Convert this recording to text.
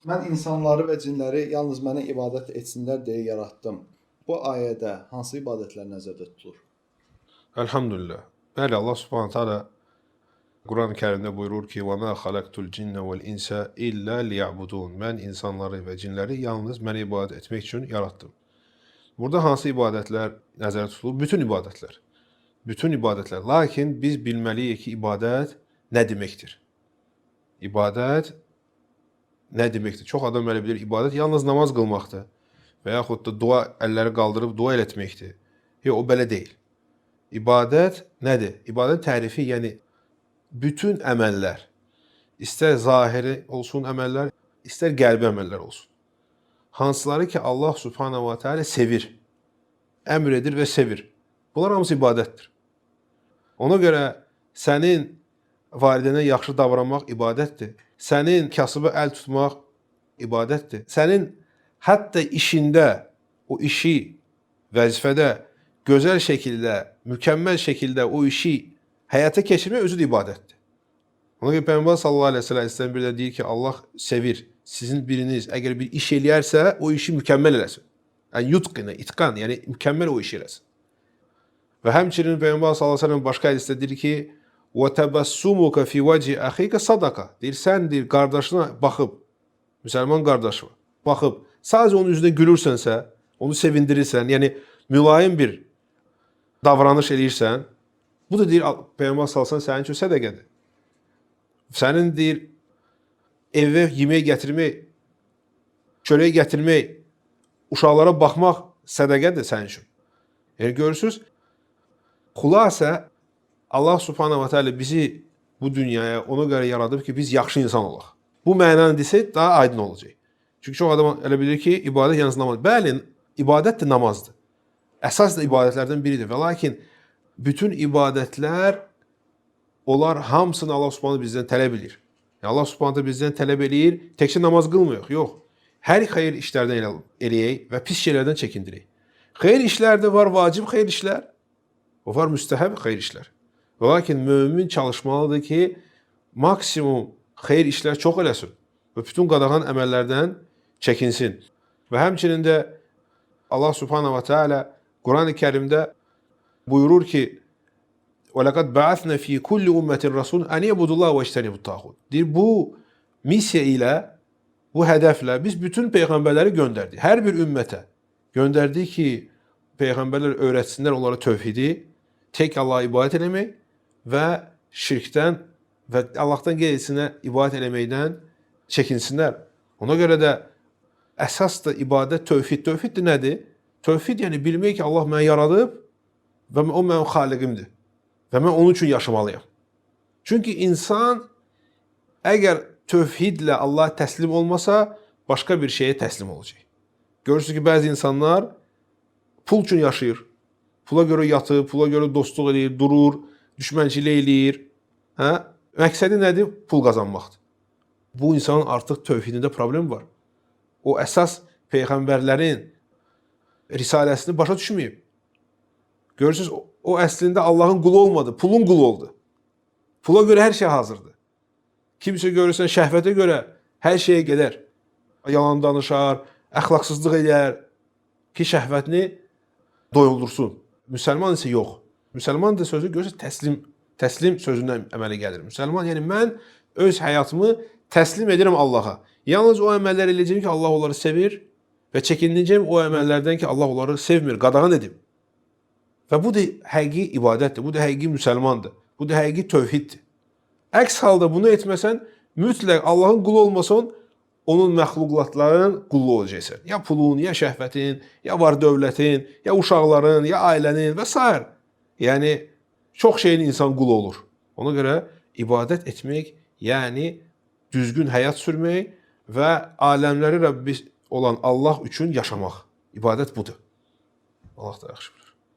Mən insanları və cinləri yalnız mənə ibadət etsinlər deyə yaratdım. Bu ayədə hansı ibadətlər nəzərdə tutulur? Elhamdülillah. Bəli, Allah Subhanahu taala Quran-ı Kərimdə buyurur ki: "Və mə xalaqtul cinnə vel insə illə liya'budun." Mən insanları və cinləri yalnız mənə ibadət etmək üçün yaratdım. Burada hansı ibadətlər nəzərdə tutulur? Bütün ibadətlər. Bütün ibadətlər. Lakin biz bilməliyik ki, ibadət nə deməkdir? İbadət nə deməkdir? Çox adam elə bilir, ibadət yalnız namaz qılmaqdır və yaxud da dua, əlləri qaldırıb dua etməkdir. Yox, o belə deyil. İbadət nədir? İbadət tərifi, yəni bütün əməllər, istər zahiri olsun əməllər, istər qəlbi əməllər olsun. Hansıları ki, Allah Subhanahu wa Ta'ala sevir, əmr edir və sevir. Bunlar hamısı ibadətdir. Ona görə sənin valideynə yaxşı davranmaq ibadətdir. Sənin kasıbı əl tutmaq ibadətdir. Sənin hətta işində, o işi, vəzifədə gözəl şəkildə, mükəmməl şəkildə o işi həyata keçirmək özü də ibadətdir. Ona görə Peyğəmbər sallallahu əleyhi və səlləm bir də deyir ki, Allah sevir. Sizin biriniz əgər bir iş eləyərsə, o işi mükəmməl eləsin. Yəni yutqina, itqan, yəni mükəmməl o işi eləsin. Və həmçinin Peyğəmbər sallallahu əleyhi və səlləm başqa hədisdə deyir ki, "Və təbəssumuka fi vəchi əxika sadaqa." Deyir, sən deyir qardaşına baxıb, müsəlman qardaşına baxıb, sadəcə onun üzünə gülürsənsə, onu sevindirirsən, yəni mülayim bir davranış eləyirsən, bu da deyir Peyğəmbər sallallahu əleyhi və səlləm sənin üçün sədəqədir. Sənin deyir evə yemək gətirmək, çörək gətirmək, uşaqlara baxmaq sədəqədir sənin üçün. Yəni görürsüz, xülasə Allah Subhanahu wa Ta'ala bizi bu dünyaya ona görə yaradıb ki, biz yaxşı insan olaq. Bu mənanı desək daha aydın olacaq. Çünki çox adam elə bilir ki, ibadət yalnız namaz. Bəli, ibadət də namazdır. Əsas da ibadətlərdən biridir. Və lakin bütün ibadətlər, onlar hamısını Allah Subhanahu bizdən tələb edir. Yəni Allah Subhanahu bizdən tələb eləyir, təkcə namaz qılmıyıq, yox. Hər xeyir işlərdən eləyək və pis şeylərdən çəkindirək. Xeyir işlərdə var vacib xeyir işlər, o var müstəhəb xeyir işlər. Və lakin mömin çalışmalıdır ki, maksimum xeyir işlər çox eləsin və bütün qadağan əməllərdən çəkinsin. Və həmçinin də Allah Subhanahu wa Ta'ala Quran-ı Kərimdə buyurur ki, وَلَقَدْ بَعَثْنَا فِي كُلِّ أُمَّةٍ رَسُولًا أَنْ يَعْبُدُوا اللّٰهَ وَاجْتَنِبُوا الطَّاغُوتَ. Deyir, bu missiya ilə, bu hədəflə biz bütün peyğəmbərləri göndərdik. Hər bir ümmətə göndərdik ki, peyğəmbərlər öyrətsinlər onlara tövhidi, tək Allah'a ibadət eləmək və şirkdən və Allahdan qeyrisinə ibadət eləməkdən çəkinsinlər. Ona görə də əsas da ibadət tövhid. Tövhid də nədir? Tövhid yəni bilmək ki, Allah məni yaradıb və o mənim xaliqimdir. Və mən onun üçün yaşamalıyam. Çünki insan əgər tövhidlə Allah təslim olmasa, başqa bir şeyə təslim olacaq. Görürsünüz ki, bəzi insanlar pul üçün yaşayır. Pula görə yatır, pula görə dostluq edir, durur, düşmənçilik eləyir. Məqsədi nədir? Pul qazanmaqdır. Bu insanın artıq tövhidində problem var. O əsas peyğəmbərlərin risaləsini başa düşməyib. Görürsünüz, o əslində Allahın qulu olmadı, pulun qulu oldu. Pula görə hər şey hazırdır. Kimsə görürsən şəhvətə görə hər şeyə gedər. Yalan danışar, əxlaqsızlıq edər ki, şəhvətini doyuldursun. Müsəlman isə yox. Müsəlman da sözü görürsən təslim sözündən əmələ gəlir. Müsəlman, yəni mən öz həyatımı təslim edirəm Allaha. Yalnız o əməllər eləyəcəm ki, Allah onları sevir və çəkinəcəm o əməllərdən ki, Allah onları sevmir, qadağan edib. Və bu da həqiqi ibadətdir, bu da həqiqi müsəlmandır, bu da həqiqi tövhiddir. Əks halda bunu etməsən, mütləq Allahın qulu olmasan, onun məxluqatların qulu olacaqsan. Ya pulun, ya şəhvətin, ya var dövlətin, ya uşaqların, ya ailənin və s. Yəni, çox şeyin insan qulu olur. Ona görə ibadət etmək, yəni düzgün həyat sürmək və aləmləri Rəbbi olan Allah üçün yaşamaq. İbadət budur. Allah da yaxşı bilir.